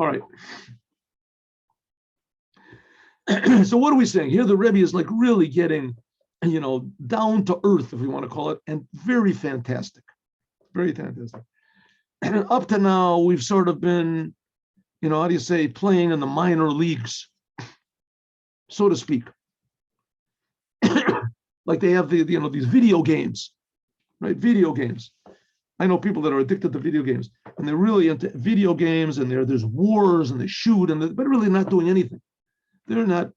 All right. So what are we saying here? The Rebbe is like really getting, down to earth, if we want to call it, and very fantastic, very fantastic. And up to now, we've sort of been, how do you say, playing in the minor leagues, so to speak. Like they have these video games, right? Video games. I know people that are addicted to video games, and they're really into video games, and there's wars, and they shoot, but really not doing anything. They're not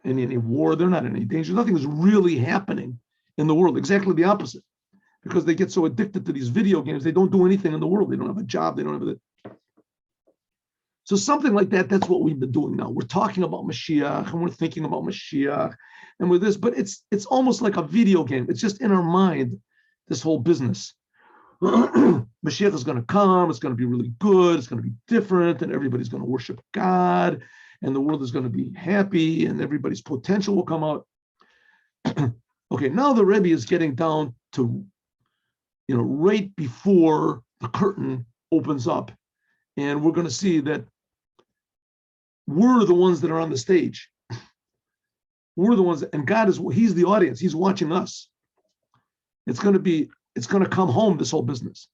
in any war. They're not in any danger. Nothing is really happening in the world. Exactly the opposite, because they get so addicted to these video games, they don't do anything in the world. They don't have a job. They don't have a. So something like that. That's what we've been doing now. We're talking about Moshiach, and we're thinking about Moshiach, and with this, but it's almost like a video game. It's just in our mind, this whole business. Mashiach is going to come. It's going to be really good. It's going to be different, and everybody's going to worship God, and the world is going to be happy, and everybody's potential will come out. Okay, now the Rebbe is getting down to, right before the curtain opens up, and we're going to see that we're the ones that are on the stage. We're the ones, and God He's the audience. He's watching us. It's going to come home, this whole business.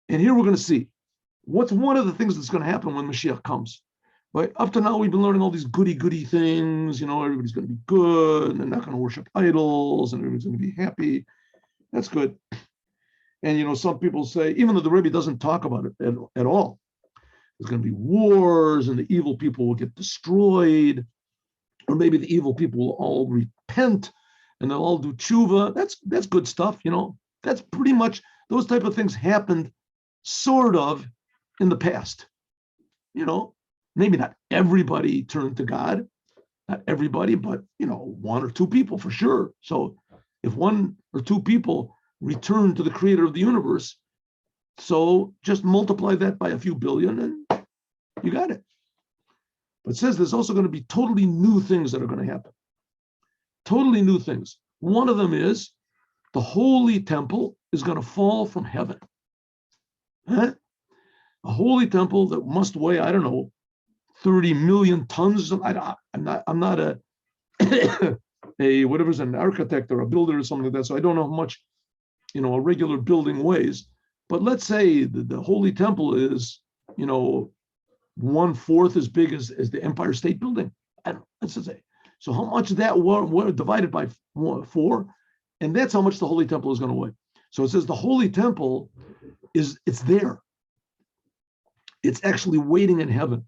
And here we're going to see what's one of the things that's going to happen when Mashiach comes. Right? Up to now, we've been learning all these goody things. Everybody's going to be good, and they're not going to worship idols, and everybody's going to be happy. That's good. And, some people say, even though the Rebbe doesn't talk about it at all, there's going to be wars, and the evil people will get destroyed, or maybe the evil people will all repent, and they'll all do tshuva. That's good stuff, That's pretty much, those type of things happened sort of in the past. Maybe not everybody turned to God, not everybody, but, one or two people for sure. So if one or two people return to the creator of the universe, so just multiply that by a few billion and you got it. But it says there's also going to be totally new things that are going to happen. Totally new things. One of them is the holy temple is going to fall from heaven. Huh? A holy temple that must weigh, I don't know, 30 million tons. I'm not a whatever's an architect or a builder or something like that. So I don't know how much, a regular building weighs. But let's say the holy temple is, 1/4 as big as the Empire State Building. Let's just say. So how much of that were divided by 4, and that's how much the holy temple is going to weigh. So it says the holy temple it's there. It's actually waiting in heaven.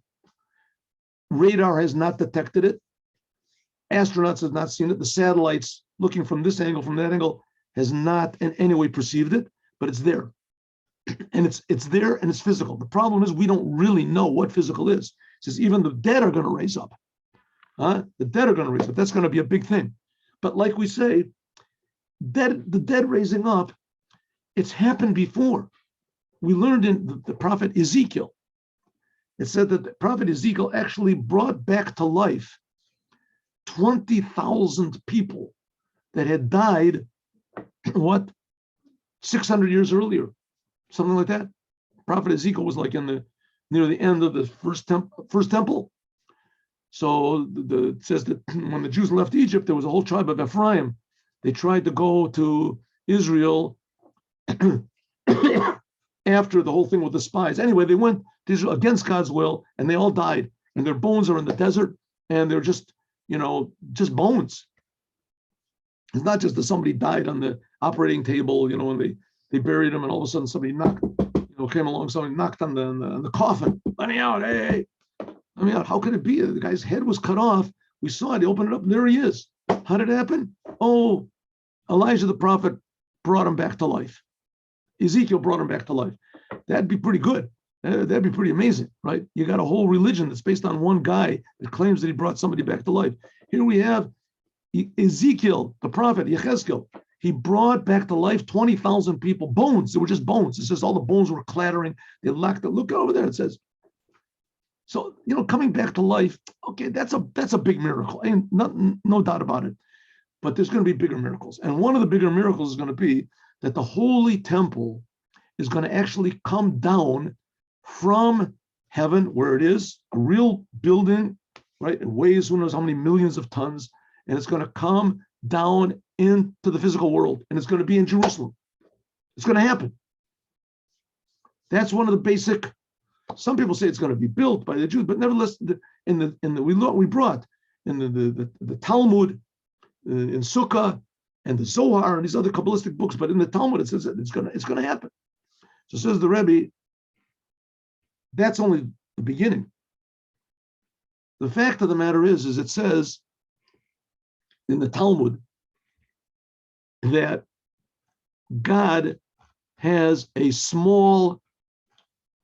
Radar has not detected it. Astronauts have not seen it. The satellites looking from this angle, from that angle, has not in any way perceived it, but it's there. And it's there and it's physical. The problem is we don't really know what physical is. It says even the dead are going to raise up. The dead are going to raise up. That's going to be a big thing. But like we say, the dead raising up, it's happened before. We learned in the prophet Ezekiel. It said that the prophet Ezekiel actually brought back to life 20,000 people that had died, 600 years earlier, something like that. Prophet Ezekiel was like near the end of the first temple. So it says that when the Jews left Egypt, there was a whole tribe of Ephraim. They tried to go to Israel after the whole thing with the spies. Anyway, they went to Israel against God's will, and they all died. And their bones are in the desert, and they're just bones. It's not just that somebody died on the operating table, and they buried him, and all of a sudden somebody came along, somebody knocked on the coffin. Let me out, hey. Let me out. How could it be? The guy's head was cut off. We saw it. He opened it up, and there he is. How did it happen? Oh, Elijah the prophet brought him back to life. Ezekiel brought him back to life. That'd be pretty good. That'd be pretty amazing, right? You got a whole religion that's based on one guy that claims that he brought somebody back to life. Here we have Ezekiel, the prophet, Yechezkel. He brought back to life 20,000 people, bones. They were just bones. It says all the bones were clattering. They lacked it. Look over there, it says. So, coming back to life, okay, that's a big miracle. Ain't no doubt about it. But there's going to be bigger miracles. And one of the bigger miracles is going to be that the holy temple is going to actually come down from heaven, where it is, a real building, right? It weighs who knows how many millions of tons, and it's going to come down into the physical world, and it's going to be in Jerusalem. It's going to happen. That's one of the basic. Some people say it's going to be built by the Jews, but nevertheless, we brought in the Talmud, in Sukkah, and the Zohar, and these other Kabbalistic books. But in the Talmud, it says that it's going to happen. So says the Rebbe, that's only the beginning. The fact of the matter is it says in the Talmud that God has a small,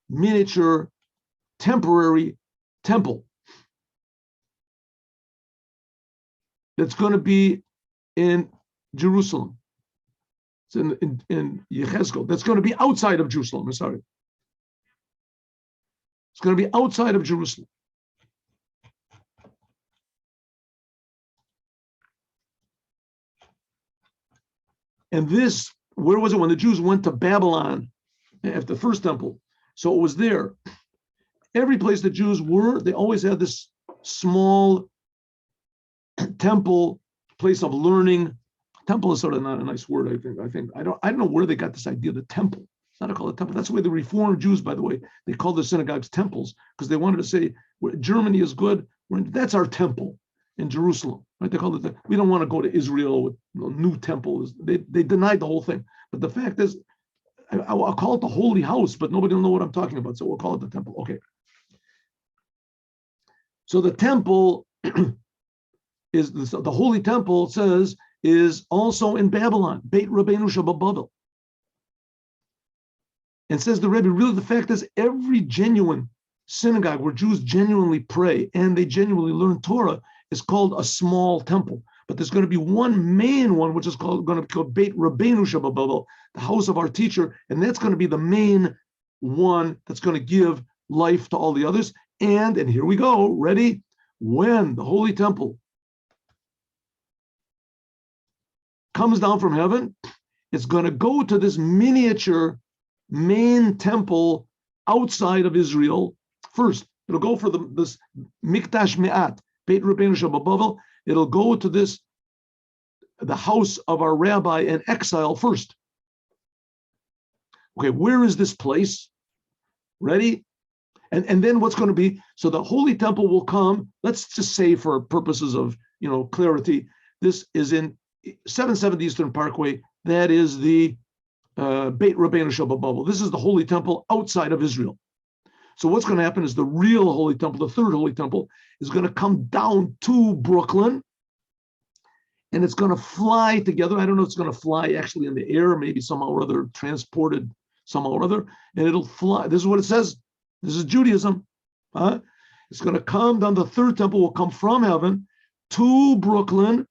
miniature, temporary temple that's going to be in Jerusalem. It's in Yechezkel. That's going to be outside of Jerusalem. I'm sorry. It's going to be outside of Jerusalem. And this, where was it when the Jews went to Babylon after the first temple? So it was there. Every place the Jews were, they always had this small temple, place of learning. Temple is sort of not a nice word, I think. I don't know where they got this idea of the temple. It's not called a temple. That's the way the Reformed Jews, by the way, they called their synagogues temples because they wanted to say Germany is good. That's our temple in Jerusalem. Right? They called it. We don't want to go to Israel with new temples. They denied the whole thing. But the fact is, I'll call it the holy house, but nobody will know what I'm talking about. So we'll call it the temple. Okay. So the temple is the holy temple, says, is also in Babylon, Beit Rabbeinu Shabbabavel. And says the Rebbe, really the fact is every genuine synagogue where Jews genuinely pray and they genuinely learn Torah is called a small temple. But there's going to be one main one, which is going to be called Beit Rabbeinu Shabbabavel, the house of our teacher, and that's going to be the main one that's going to give life to all the others. And here we go, ready? When the holy temple comes down from heaven, it's going to go to this miniature main temple outside of Israel first. It'll go for this Mikdash Me'at, Beit Rabbeinu Shabbabavel. It'll go to the house of our rabbi in exile first. Okay, where is this place? Ready? And then what's going to be, so the holy temple will come, let's just say for purposes of clarity, this is in 770 Eastern Parkway. That is the Beit Rabbeinu Shabbabavel. This is the holy temple outside of Israel. So what's going to happen is the real holy temple, the third holy temple, is going to come down to Brooklyn, and it's going to fly together. I don't know if it's going to fly actually in the air, maybe somehow or other, transported somehow or other, and it'll fly. This is what it says. This is Judaism. It's going to come down. The third temple will come from heaven to Brooklyn,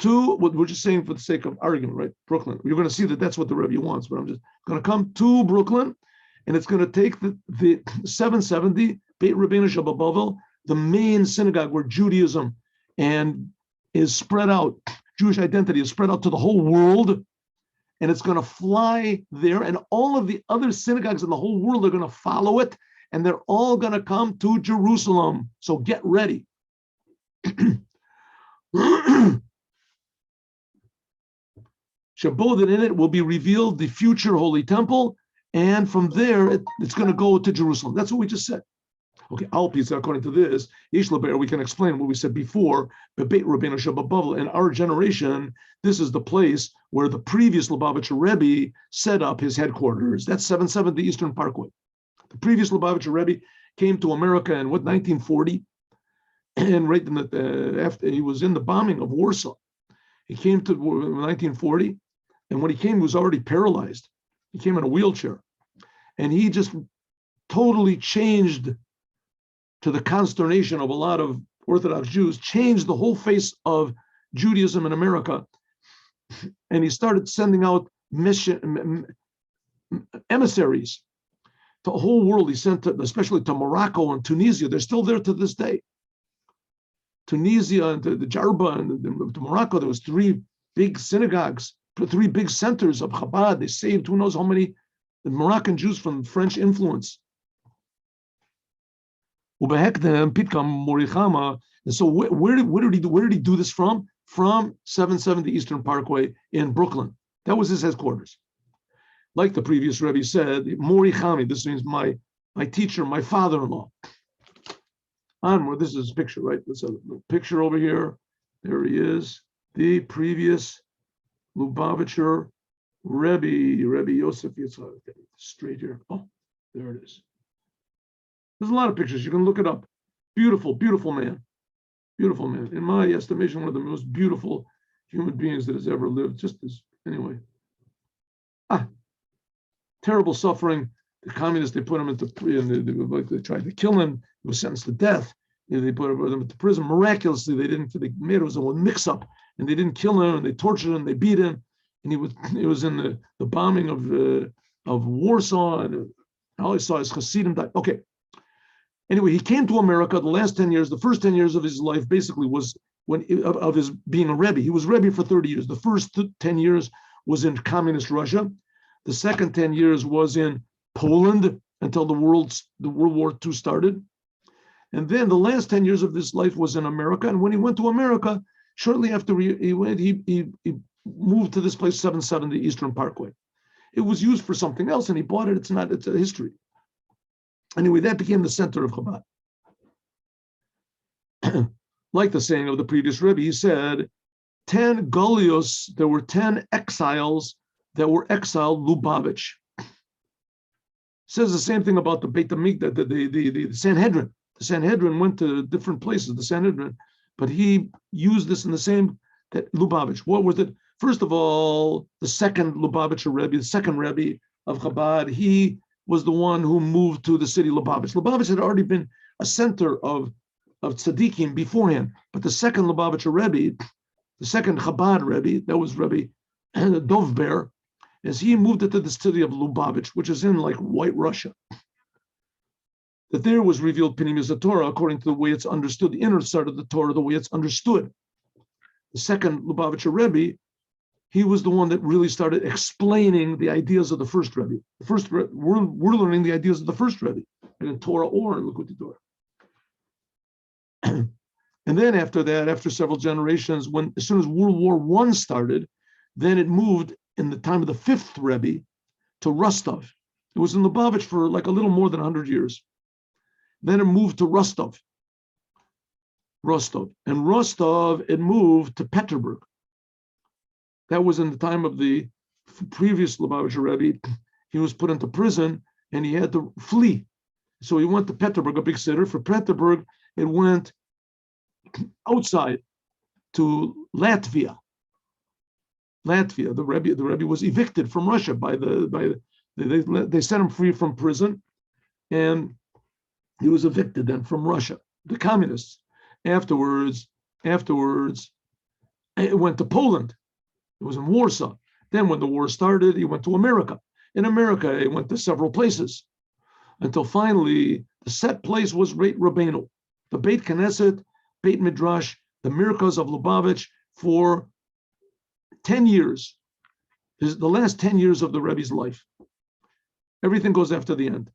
to what we're just saying for the sake of argument, right? Brooklyn. You're going to see that that's what the Rebbe wants, but I'm just going to come to Brooklyn, and it's going to take the 770 Beit Rabbeinu Shabbabavel, the main synagogue where Judaism is spread out, Jewish identity is spread out to the whole world, and it's going to fly there, and all of the other synagogues in the whole world are going to follow it, and they're all going to come to Jerusalem. So get ready. Shabbat, that in it will be revealed the future holy temple, and from there it's going to go to Jerusalem. That's what we just said. Okay, Alpis, according to this, Yishlaber, we can explain what we said before. Beit Rabbeinu Shabbabavel, in our generation, this is the place where the previous Lubavitcher Rebbe set up his headquarters. That's 770 Eastern Parkway. The previous Lubavitcher Rebbe came to America in 1940, and right in after he was in the bombing of Warsaw. He came to 1940, and when he came, he was already paralyzed. He came in a wheelchair, and he just totally changed, to the consternation of a lot of Orthodox Jews, changed the whole face of Judaism in America. And he started sending out emissaries to the whole world. He sent, especially to Morocco and Tunisia. They're still there to this day. Tunisia and the Jarba and to Morocco, there was 3 big synagogues, 3 big centers of Chabad. They saved who knows how many Moroccan Jews from French influence. Ubehektem Pitkam Morichama. And so where did he do this from? From 770 Eastern Parkway in Brooklyn. That was his headquarters. Like the previous Rebbe said, Morichami, this means my teacher, my father-in-law. Onward, this is his picture, right? Let's have a picture over here. There he is, the previous Lubavitcher Rebbe Yosef Yitzchak. Straight here. Oh, there it is. There's a lot of pictures. You can look it up. Beautiful, beautiful man. Beautiful man. In my estimation, one of the most beautiful human beings that has ever lived. Just as, anyway. Terrible suffering. The communists, they put him into prison. They tried to kill him. He was sentenced to death. They put him into prison. Miraculously, they made it was a mix-up, and they didn't kill him, and they tortured him, they beat him, and he was in the bombing of Warsaw, and all I saw is Hasidim died. Okay. Anyway, he came to America the last 10 years. The first 10 years of his life basically was of his being a Rebbe. He was Rebbe for 30 years. The first 10 years was in communist Russia. The second 10 years was in Poland until the World War II started. And then the last 10 years of his life was in America. And when he went to America, shortly after he moved to this place, 770 Eastern Parkway. It was used for something else, and he bought it. It's a history. Anyway, that became the center of Chabad. Like the saying of the previous Rebbe, he said, 10 Golios, there were 10 exiles that were exiled Lubavitch. Says the same thing about the Beit HaMikdash, the Sanhedrin. The Sanhedrin went to different places, the Sanhedrin, but he used this in the same, that Lubavitch. What was it? First of all, the second Lubavitcher Rebbe, the second Rebbe of Chabad, he was the one who moved to the city Lubavitch. Lubavitch had already been a center of tzaddikim beforehand, but the second Lubavitcher Rebbe, the second Chabad Rebbe, that was Rebbe Dvar, as he moved into the city of Lubavitch, which is in like White Russia. That there was revealed Pnimis Torah according to the way it's understood, the inner side of the Torah, the way it's understood. The second Lubavitcher Rebbe, he was the one that really started explaining the ideas of the first Rebbe. The first we're learning the ideas of the first Rebbe in Torah or in Likutei Torah. And then after that, after several generations, as soon as World War I started, then it moved in the time of the fifth Rebbe to Rostov. It was in Lubavitch for like a little more than 100 years. Then it moved to Rostov. And Rostov, it moved to Petersburg. That was in the time of the previous Lubavitcher Rebbe. He was put into prison and he had to flee. So he went to Petersburg, a big city. For Petersburg, it went outside to Latvia. The Rebbe was evicted from Russia they set him free from prison, and he was evicted then from Russia, the communists. Afterwards, it went to Poland. It was in Warsaw. Then when the war started, he went to America. In America, he went to several places until finally the set place was Beit Rabbeinu, the Beit Knesset, Beit Midrash, the miracles of Lubavitch for 10 years. This is the last 10 years of the Rebbe's life. Everything goes after the end.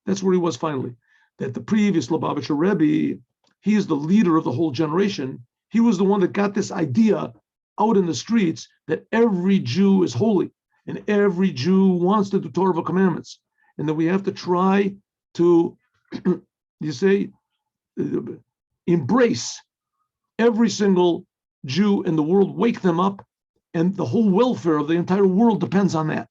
That's where he was finally. That the previous Lubavitcher Rebbe, he is the leader of the whole generation. He was the one that got this idea out in the streets that every Jew is holy and every Jew wants to do Torah commandments, and that we have to try to, embrace every single Jew in the world, wake them up, and the whole welfare of the entire world depends on that.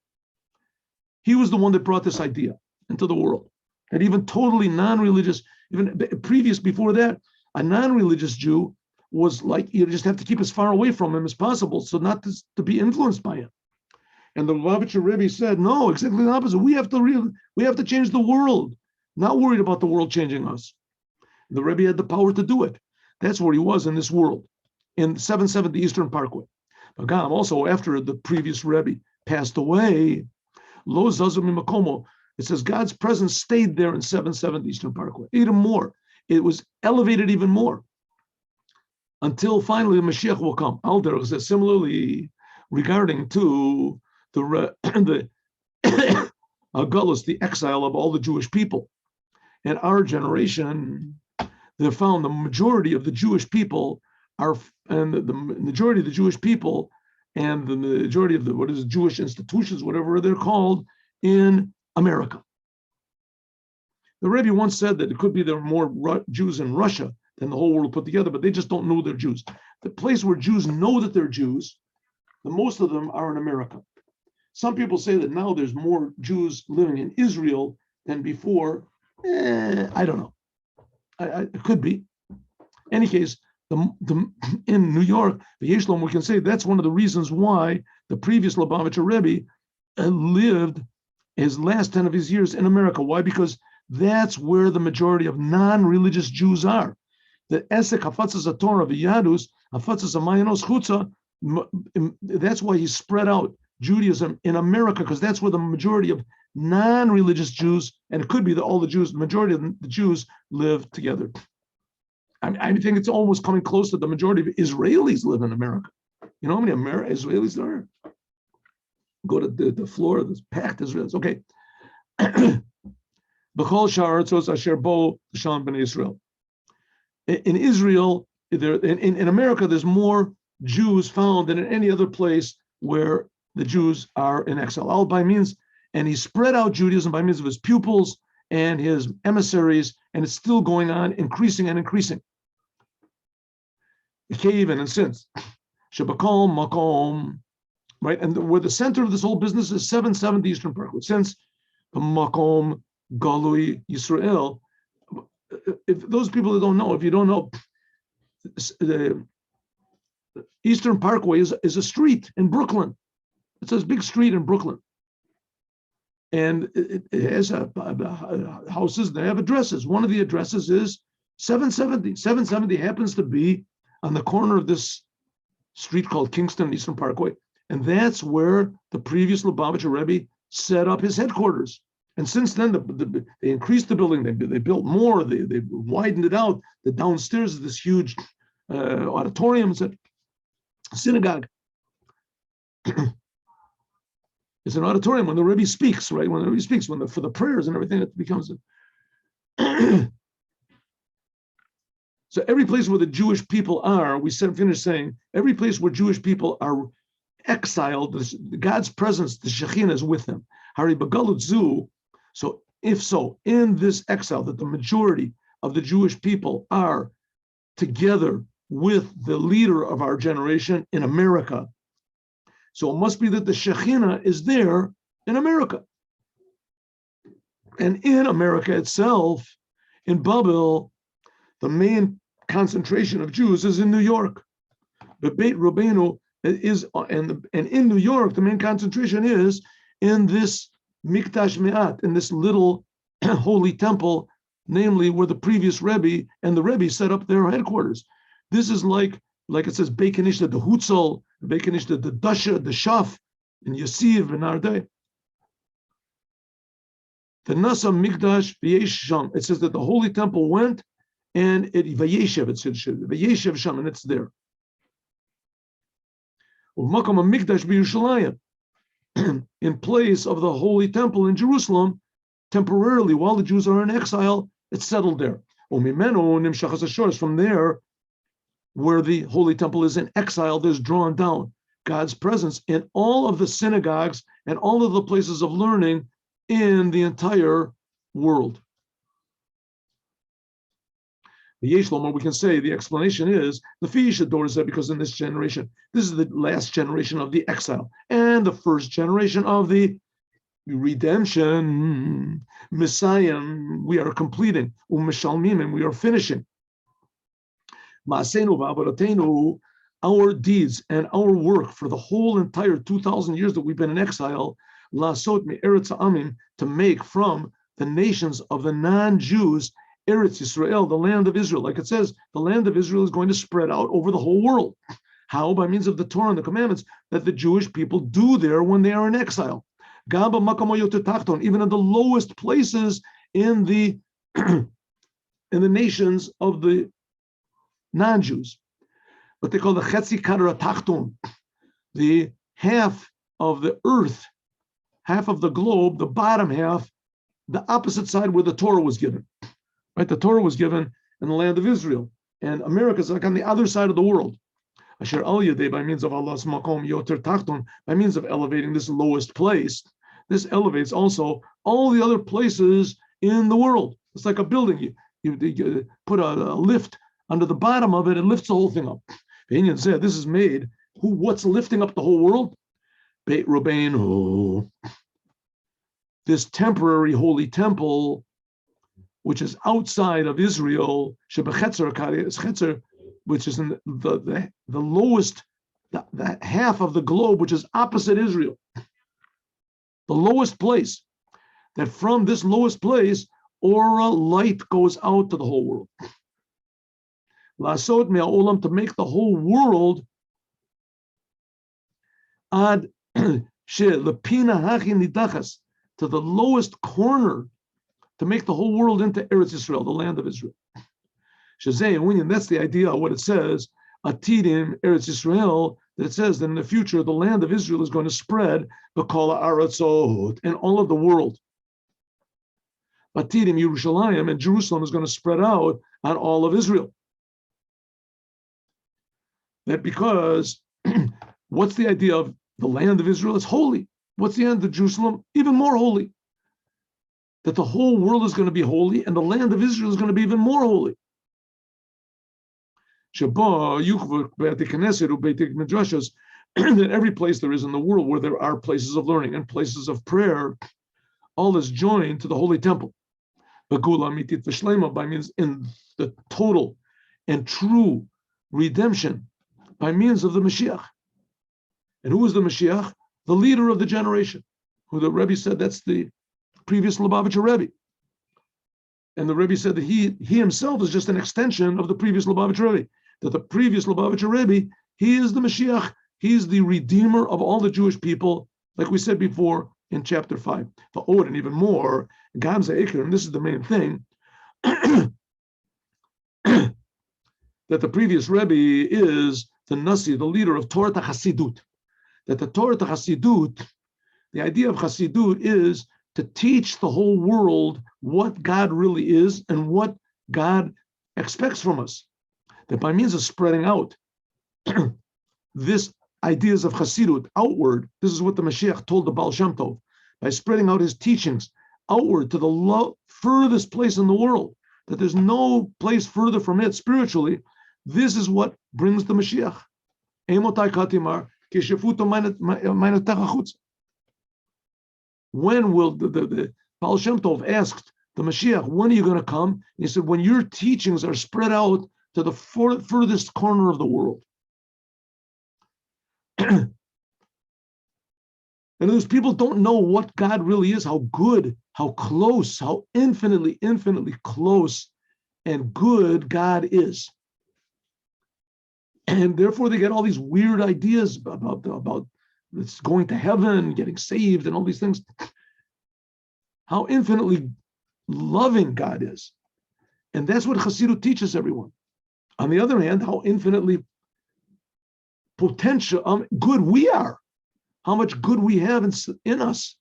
He was the one that brought this idea into the world. And even totally non-religious, even previous before that, a non-religious Jew was like, you just have to keep as far away from him as possible, so not to be influenced by him. And the Lubavitcher Rebbe said, no, exactly the opposite. We have to change the world, not worried about the world changing us. The Rebbe had the power to do it. That's where he was in this world, in 770 Eastern Parkway. Agam, also after the previous Rebbe passed away, Lo Zazum Makomo, it says God's presence stayed there in 770 Eastern Parkway, even more. It was elevated even more until finally the Moshiach will come. Alder says similarly regarding to the Agulus, the exile of all the Jewish people. in our generation, they found the majority of the Jewish people and the majority of the Jewish people and the majority of the Jewish institutions, whatever they're called, in America. The Rebbe once said that it could be there are more Jews in Russia than the whole world put together, but they just don't know they're Jews. The place where Jews know that they're Jews, the most of them are in America. Some people say that now there's more Jews living in Israel than before. I don't know. It could be. In any case, in New York, the Yeshlom, we can say that's one of the reasons why the previous Lubavitcher Rebbe lived his last 10 of his years in America. Why? Because that's where the majority of non-religious Jews are. The Esek Hafatzas HaTorah v'Yadus Hafatzas HaMayanos Chutza. That's why he spread out Judaism in America, because that's where the majority of non-religious Jews, and it could be that all the Jews, the majority of the Jews live together. I think it's almost coming close to the majority of Israelis live in America. You know how many Israelis there are? Go to the floor of this packed Israelis. Okay. In Israel, in America, there's more Jews found than in any other place where the Jews are in exile. All by means, and he spread out Judaism by means of his pupils and his emissaries, and it's still going on, increasing and increasing. Even and since Shabakal Makom, right, and where the center of this whole business is 770 Eastern Parkway. Since the Makom Galui Yisrael, if those people that don't know, if you don't know, the Eastern Parkway is a street in Brooklyn. It's a big street in Brooklyn. And it has houses, they have addresses. One of the addresses is 770. 770 happens to be on the corner of this street called Kingston Eastern Parkway. And that's where the previous Lubavitcher Rebbe set up his headquarters. And since then, they increased the building. They built more. They widened it out. The downstairs is this huge auditorium. It's a synagogue. It's an auditorium when the Rebbe speaks, right? When the Rebbe speaks, for the prayers and everything, it becomes a. So every place where the Jewish people are, we finished saying, every place where Jewish people are exiled, God's presence, the Shekhinah is with them. Hari Bagalut Zu. So if so, in this exile, that the majority of the Jewish people are together with the leader of our generation in America. So it must be that the Shekhinah is there in America. And in America itself, in Babel, the main concentration of Jews is in New York. The Beit Rabbeinu is, and in New York, the main concentration is in this Mikdash Me'at, in this little holy temple, namely where the previous Rebbe and the Rebbe set up their headquarters. This is like it says, Bekanishta the Hutzel, Bekanishta the Dasha, the Shaf, and Yasiv and Ardei. The Nasa Mikdash V'Yesham, it says that the holy temple went and it V'Yeshev, it said V'Yeshev Sham, and it's there. U'Makam Mikdash B'Yerushalayim, in place of the holy temple in Jerusalem, temporarily while the Jews are in exile, it's settled there. From there, where the holy temple is in exile, there's drawn down God's presence in all of the synagogues and all of the places of learning in the entire world. The Yeshlom, we can say the explanation is the Fish adores that because in this generation, this is the last generation of the exile and the first generation of the redemption, Messiah. We are completing, and we are finishing. Our deeds and our work for the whole entire 2,000 years that we've been in exile, to make from the nations of the non-Jews Eretz Yisrael, the land of Israel. Like it says, the land of Israel is going to spread out over the whole world. How? By means of the Torah and the commandments that the Jewish people do there when they are in exile. Even in the lowest places in the nations of the non-Jews. What they call the Chetzi Kadra Tachton, the half of the earth, half of the globe, the bottom half, the opposite side where the Torah was given. Right? The Torah was given in the land of Israel, and America is like on the other side of the world. Asher al yadei, by means of Allah's makom yoter tachton, by means of elevating this lowest place. This elevates also all the other places in the world. It's like a building. You put a lift under the bottom of it, and lifts the whole thing up. The Indian said, this is made. What's lifting up the whole world? Beit Rabbeinu. This temporary holy temple, which is outside of Israel, Shebechetzer, which is in the lowest, the half of the globe, which is opposite Israel. The lowest place. That from this lowest place, aura light goes out to the whole world. Lasot me'olam, to make the whole world ad lepina hachin nidachas, to the lowest corner, to make the whole world into Eretz Yisrael, the land of Israel. Shazay, that's the idea of what it says, Atidim Eretz Yisrael, that it says that in the future the land of Israel is going to spread b'kol ha'aratzot, in all of the world. Atidim Yerushalayim, and Jerusalem is going to spread out on all of Israel. That because what's the idea of the land of Israel? It's holy. What's the end of Jerusalem? Even more holy. That the whole world is going to be holy, and the land of Israel is going to be even more holy. That every place there is in the world where there are places of learning and places of prayer, all is joined to the holy temple. By means in the total and true redemption by means of the Moshiach. And who is the Moshiach? The leader of the generation, who the Rebbe said that's the previous Lubavitcher Rebbe. And the Rebbe said that he himself is just an extension of the previous Lubavitcher Rebbe. That the previous Lubavitcher Rebbe, he is the Mashiach, he is the redeemer of all the Jewish people, like we said before in chapter 5. The Od, and even more, Gamza Iker, and this is the main thing, that the previous Rebbe is the Nasi, the leader of Torah Hasidut. That the Torah Hasidut, the idea of Hasidut is to teach the whole world what God really is and what God expects from us. That by means of spreading out this ideas of Hasidut outward, this is what the Mashiach told the Baal Shem Tov, by spreading out his teachings outward to the furthest place in the world, that there's no place further from it spiritually. This is what brings the Mashiach. When will the Baal Shem Tov asked the Mashiach, when are you going to come? And he said, when your teachings are spread out to the furthest corner of the world. And those people don't know what God really is, how good, how close, how infinitely close and good God is. And therefore they get all these weird ideas about it's going to heaven, getting saved, and all these things. How infinitely loving God is. And that's what Chassidut teaches everyone. On the other hand, how infinitely potential, good we are. How much good we have in us.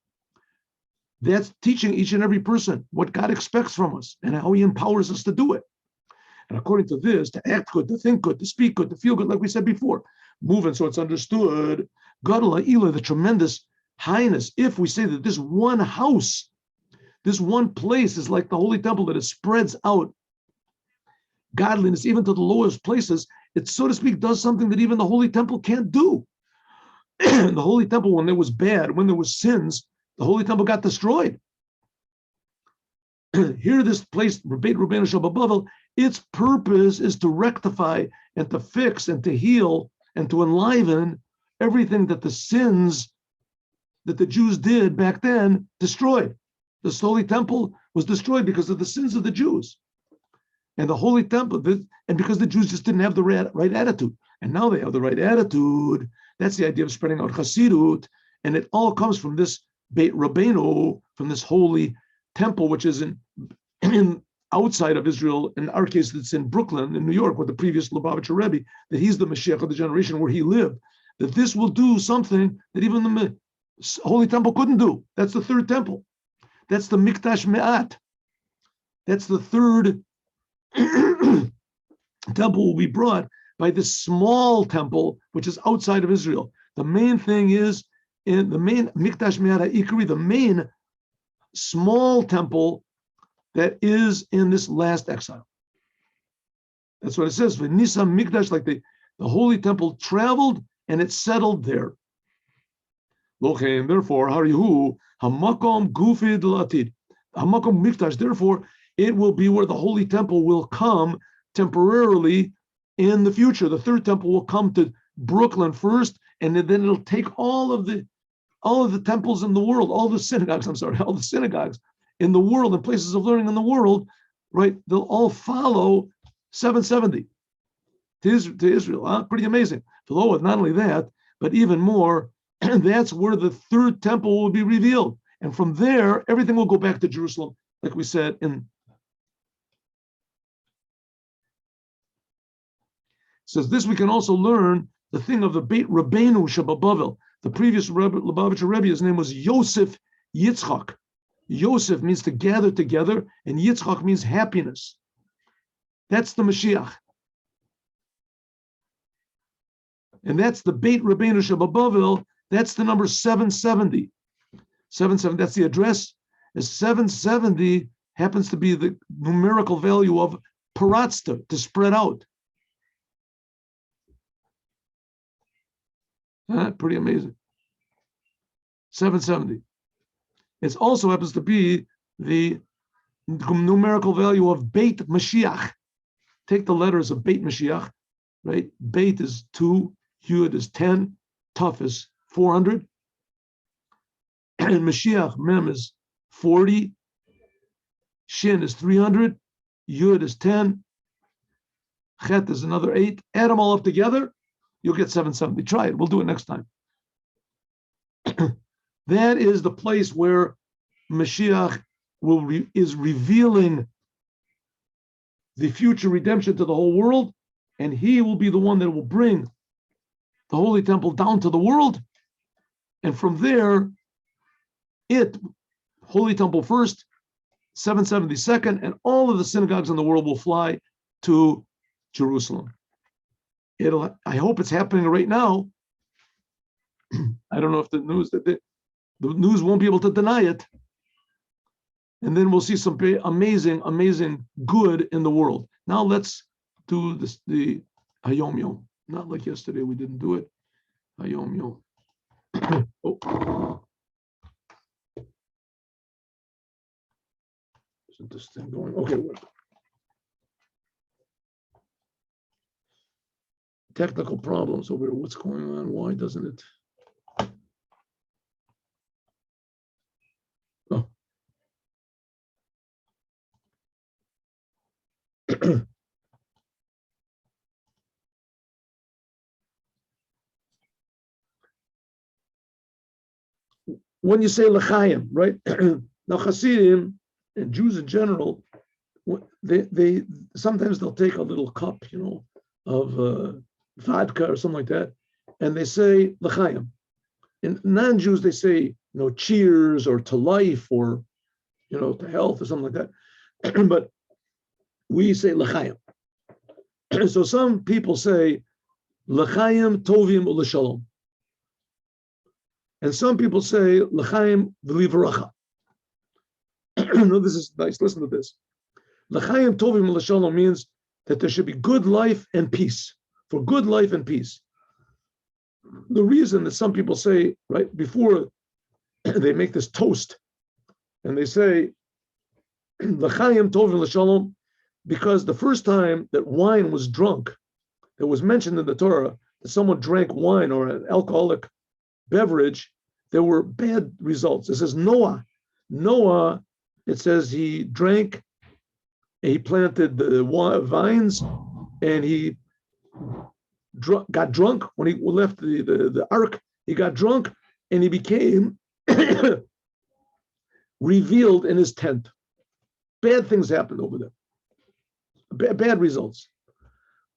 That's teaching each and every person what God expects from us and how he empowers us to do it. And according to this, to act good, to think good, to speak good, to feel good, like we said before, moving so it's understood, Gadol Ha'ila, the tremendous highness, if we say that this one house, this one place is like the holy temple, that it spreads out godliness even to the lowest places, it, so to speak, does something that even the holy temple can't do. The holy temple, when there was bad, when there was sins, the holy temple got destroyed. Here, this place, Beit Rabbeinu Shel Bavel, its purpose is to rectify and to fix and to heal and to enliven everything that the sins that the Jews did back then destroyed. The holy temple was destroyed because of the sins of the Jews. And the holy temple, and because the Jews just didn't have the right attitude. And now they have the right attitude. That's the idea of spreading out Chassidut. And it all comes from this Beit Rabbeinu, from this holy temple, which is in outside of Israel. In our case, it's in Brooklyn, in New York, with the previous Lubavitcher Rebbe, that he's the Mashiach of the generation where he lived. That this will do something that even the holy temple couldn't do. That's the third temple. That's the Mikdash Me'at. That's the third temple will be brought by this small temple, which is outside of Israel. The main thing is in the main Mikdash Me'ara Ikri, the main small temple that is in this last exile. That's what it says. V'nisa Mikdash, like the holy temple traveled and it settled there. Lochein, therefore, Harihu, Hamakom Gufid Latid. Hamakom Mikdash, therefore, it will be where the holy temple will come temporarily in the future. The third temple will come to Brooklyn first, and then it'll take all of the temples in the world, all the synagogues in the world and places of learning in the world, right? They'll all follow 770 to Israel. Huh? Pretty amazing. Not only that, but even more, that's where the third temple will be revealed. And from there, everything will go back to Jerusalem, like we said in. Says this, we can also learn the thing of the Beit Rabbeinu Shebabavel. The previous Lubavitcher Rebbe, his name was Yosef Yitzchak. Yosef means to gather together, and Yitzchak means happiness. That's the Moshiach. And that's the Beit Rabbeinu Shebabavel. That's the number 770. 770, that's the address. As 770 happens to be the numerical value of paratzta, to spread out. Pretty amazing. 770. It also happens to be the numerical value of Beit Mashiach. Take the letters of Beit Mashiach, right? Beit is 2, Yud is 10, Tuf is 400, and Mashiach, Mem is 40, Shin is 300, Yud is 10, Chet is another 8. Add them all up together, you'll get 770. Try it. We'll do it next time. That is the place where Mashiach is revealing the future redemption to the whole world, and he will be the one that will bring the Holy Temple down to the world. And from there, Holy Temple first, 770 second, and all of the synagogues in the world will fly to Jerusalem. I hope it's happening right now. I don't know if the news won't be able to deny it. And then we'll see some amazing, amazing good in the world. Now let's do this, the Hayom Yom. Not like yesterday, we didn't do it. Hayom Yom. Oh. Isn't this thing going? Okay. Technical problems over here. What's going on? Why doesn't it? Oh. When you say l'chaim, right? Now Hasidim and Jews in general, they sometimes they'll take a little cup, of vodka or something like that, and they say l'chaim. In non-Jews, they say, cheers or to life or, to health or something like that. But we say l'chaim. So some people say l'chaim tovim u'l'shalom. And some people say l'chaim v'livaracha. No, this is nice. Listen to this. L'chaim tovim u'l'shalom means that there should be good life and peace. For good life and peace. The reason that some people say, right, before they make this toast, and they say, L'chaim tovim l'shalom, because the first time that wine was drunk, it was mentioned in the Torah that someone drank wine or an alcoholic beverage, there were bad results. It says Noah, it says he drank, he planted the vines, and he got drunk when he left the ark. He got drunk and he became revealed in his tent. Bad things happened over there. Bad results.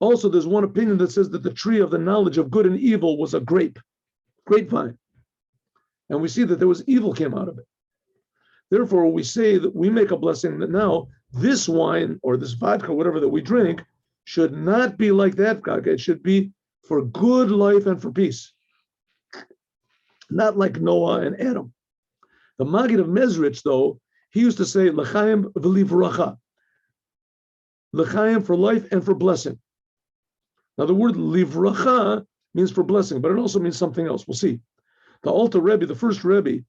Also, there's one opinion that says that the tree of the knowledge of good and evil was a grapevine. And we see that there was evil came out of it. Therefore, we say that we make a blessing that now this wine or this vodka, whatever that we drink, should not be like that vodka. It should be for good life and for peace. Not like Noah and Adam. The Maggid of Mezrich, though, he used to say, L'chaim v'livracha. L'chaim for life and for blessing. Now the word livracha means for blessing, but it also means something else. We'll see. The Alter Rebbe, the first Rebbe,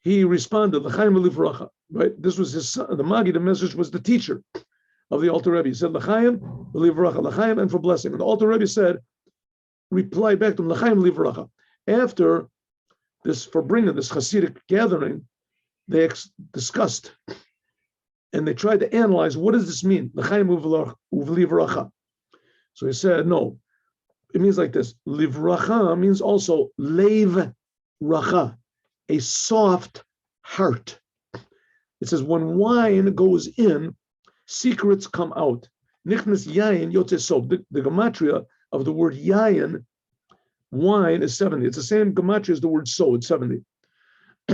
he responded, L'chaim v'livracha. Right? This was his son. The Maggid of Mezrich was the teacher of the Alter Rebbe. He said, L'chaim v'livracha, L'chaim and for blessing. And the Alter Rebbe said, replied back to him, L'chaim v'livracha. After this Farbrengen, this Hasidic gathering, they discussed and they tried to analyze, what does this mean? L'chaim uv'livracha. So he said, no, it means like this. Livracha means also lev racha, a soft heart. It says when wine goes in, secrets come out. Nichnas yayin yotze sov. The gematria of the word yayin, wine, is 70. It's the same gematria as the word so, it's 70.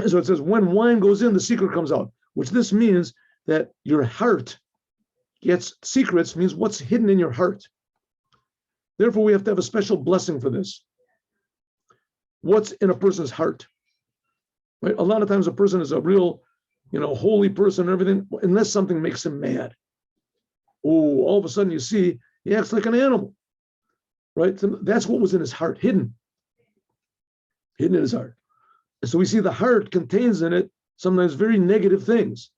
So it says when wine goes in, the secret comes out, which this means that your heart gets secrets, means what's hidden in your heart. Therefore, we have to have a special blessing for this. What's in a person's heart? Right? A lot of times a person is a real, holy person and everything, unless something makes him mad. Oh, all of a sudden you see he acts like an animal. Right? So that's what was in his heart, hidden in his heart. And so we see the heart contains in it sometimes very negative things.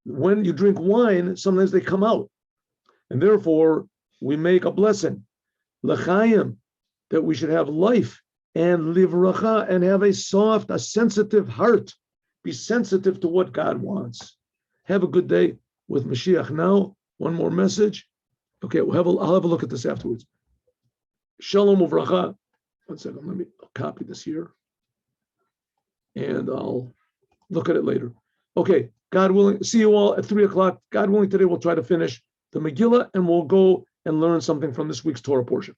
When you drink wine, sometimes they come out. And therefore, we make a blessing, l'chaim, that we should have life, and livracha, and have a soft, a sensitive heart. Be sensitive to what God wants. Have a good day with Moshiach. Now, one more message. Okay, I'll have a look at this afterwards. Shalom uvracha. One second, I'll copy this here. And I'll look at it later. Okay, God willing, see you all at 3:00. God willing, today we'll try to finish the Megillah and we'll go and learn something from this week's Torah portion.